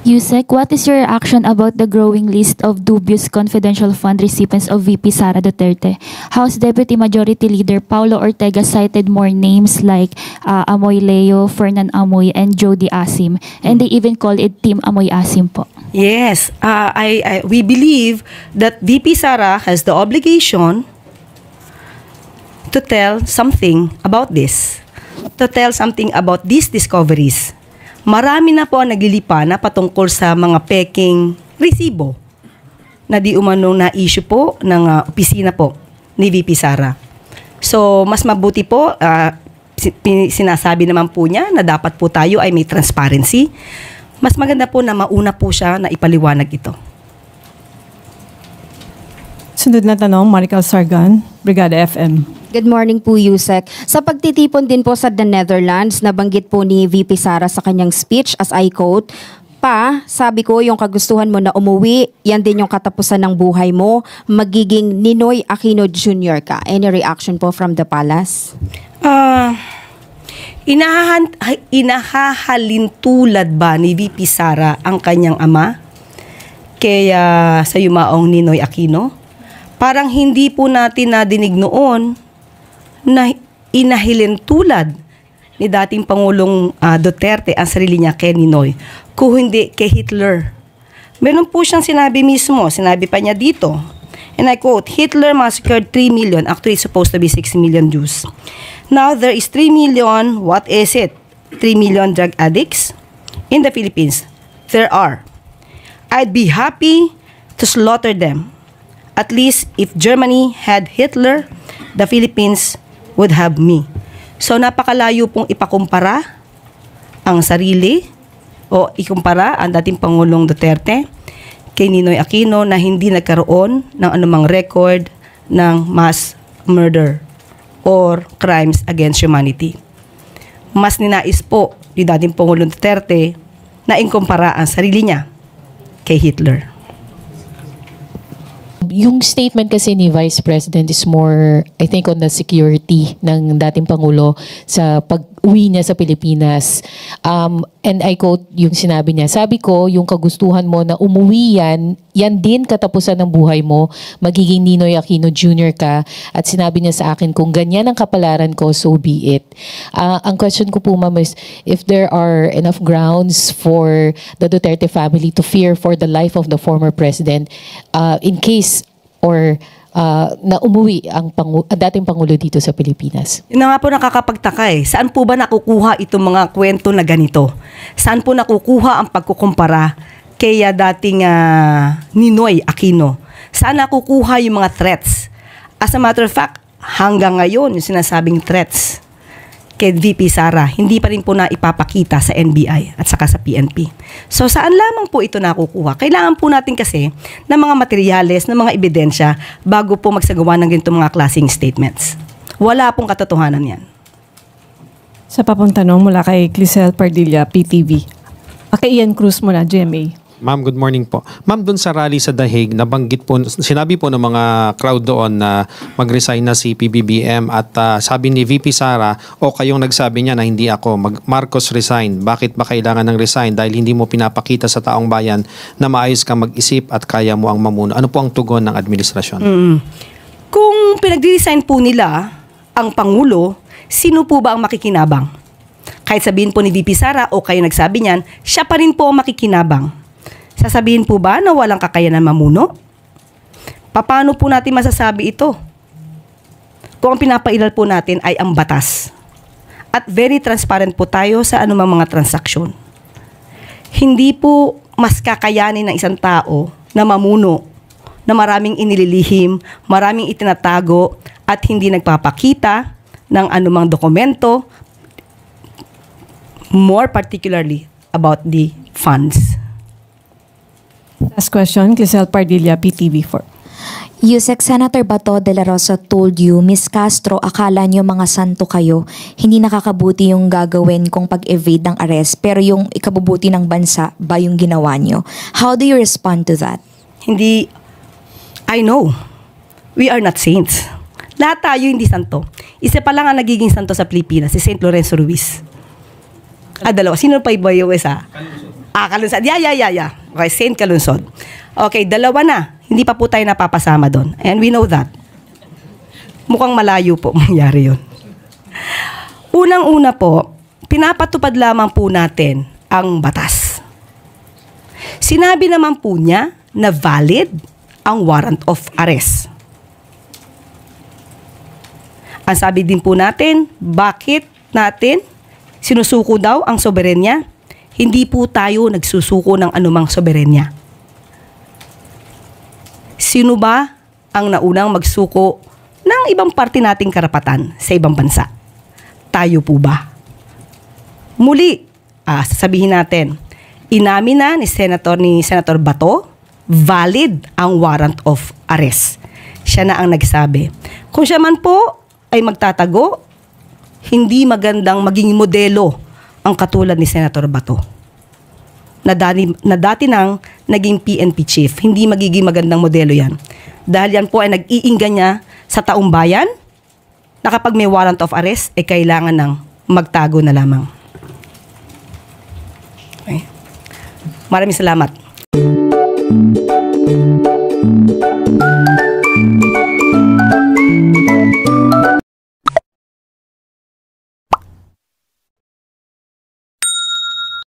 Yusek, what is your reaction about the growing list of dubious confidential fund recipients of VP Sara Duterte? House Deputy Majority Leader Paulo Ortega cited more names like Amoy Leo, Fernan Amoy, and Jody Asim. And they even call it Team Amoy Asim po. Yes, we believe that VP Sara has the obligation to tell something about this, to tell something about these discoveries. Marami na po ang naglilipa na patungkol sa mga peking resibo na di umanong na issue po ng opisina po ni VP Sara. So, mas mabuti po, sinasabi naman po niya na dapat po tayo ay may transparency. Mas maganda po na mauna po siya na ipaliwanag ito. Sunod na tanong, Marical Sargan, Brigada FM. Good morning po, Yusek. Sa pagtitipon din po sa The Netherlands, nabanggit po ni VP Sara sa kanyang speech, as I quote, sabi ko, yung kagustuhan mo na umuwi, yan din yung katapusan ng buhay mo, magiging Ninoy Aquino Jr. ka. Any reaction po from the palace? Inahahalintulad ba ni VP Sara ang kanyang ama kaya sa yumaong Ninoy Aquino? Parang hindi po natin nadinig noon na inahilintulad ni dating Pangulong Duterte ang sarili niya kay Ninoy, kung hindi kay Hitler. Meron po siyang sinabi mismo, sinabi pa niya dito, and I quote, Hitler massacred 3 million, actually it's supposed to be 6 million Jews. Now there is 3 million, what is it? 3 million drug addicts in the Philippines. There are. I'd be happy to slaughter them. At least if Germany had Hitler, the Philippines would have me. So napakalayo pong ipakumpara ang sarili o ikumpara ang dating Pangulong Duterte kay Ninoy Aquino na hindi nagkaroon ng anumang record ng mass murder or crimes against humanity. Mas ninais po ni dating Pangulong Duterte na ikumpara ang sarili niya kay Hitler. Yung statement kasi ni Vice President is more, I think, on the security ng dating Pangulo sa pag-uwi niya sa Pilipinas. And I quote yung sinabi niya, sabi ko, yung kagustuhan mo na umuwi yan din katapusan ng buhay mo, magiging Ninoy Aquino Jr. ka. At sinabi niya sa akin, kung ganyan ang kapalaran ko, so be it. Ang question ko po, ma'am, is if there are enough grounds for the Duterte family to fear for the life of the former president in case or na umuwi ang dating Pangulo dito sa Pilipinas. Yun na nga po nakakapagtaka eh. Saan po ba nakukuha itong mga kwento na ganito? Saan po nakukuha ang pagkukumpara kay dating Ninoy Aquino? Saan nakukuha yung mga threats? As a matter of fact, hanggang ngayon yung sinasabing threats kay VP Sara, hindi pa rin po na ipapakita sa NBI at saka sa PNP. So saan lamang po ito nakukuha? Kailangan po natin kasi ng mga materyales, ng mga ebidensya bago po magsagawa ng ganitong mga klaseng statements. Wala pong katotohanan yan. Sa papong tanong mula kay Clisel Pardilla, PTV. Kay Ian Cruz muna, GMA. Ma'am, good morning po. Ma'am, dun sa rally sa Dahig, nabanggit po, sinabi po ng mga crowd doon na mag-resign na si PBBM at sabi ni VP Sara, o kayong nagsabi niya na hindi ako, Marcos resign. Bakit ba kailangan ng resign? Dahil hindi mo pinapakita sa taong bayan na maayos kang mag-isip at kaya mo ang mamuno. Ano po ang tugon ng administrasyon? Kung pinag-resign po nila ang Pangulo, sino po ba ang makikinabang? Kahit sabihin po ni VP Sara o kayo nagsabi niyan, siya pa rin po ang makikinabang. Sasabihin po ba na walang kakayanan mamuno? Paano po natin masasabi ito? Kung ang pinapailal po natin ay ang batas. At very transparent po tayo sa anumang mga transaksyon. Hindi po mas kakayanin ng isang tao na mamuno, na maraming inililihim, maraming itinatago, at hindi nagpapakita ng anumang dokumento, more particularly about the funds. Last question, Clisel Pardilla, PTV4. Yusek, Senator Bato de la Rosa told you, Miss Castro, akala niyo mga santo kayo, hindi nakakabuti yung gagawin kung pag-evade ng arrest, pero yung ikabubuti ng bansa ba yung ginawa niyo? How do you respond to that? Hindi, I know, we are not saints. Lahat tayo hindi santo. Isa pa lang ang nagiging santo sa Pilipinas, si St. Lorenzo Ruiz. Dalawa. Sino pa iba yung isa? Kalunsod. Yeah. Okay, Saint Kalunsod. Okay, dalawa na. Hindi pa po tayo napapasama doon. And we know that. Mukhang malayo po mangyari yun. Unang-una po, pinapatupad lamang po natin ang batas. Sinabi naman po niya na valid ang warrant of arrest. Ang sabi din po natin, bakit natin sinusuko daw ang soberenya? Hindi po tayo nagsusuko ng anumang soberenya. Sino ba ang naunang magsuko ng ibang parte nating karapatan sa ibang bansa? Tayo po ba? Muli, sasabihin natin, inamin na ni Senator Bato, valid ang warrant of arrest. Siya na ang nagsabi. Kung siya man po ay magtatago, hindi magandang maging modelo ang katulad ni Senator Bato na dati nang naging PNP chief. Hindi magiging magandang modelo yan. Dahil yan po ay nag-iinggan niya sa taong bayan na kapag may warrant of arrest, kailangan ng magtago na lamang. Okay. Maraming salamat.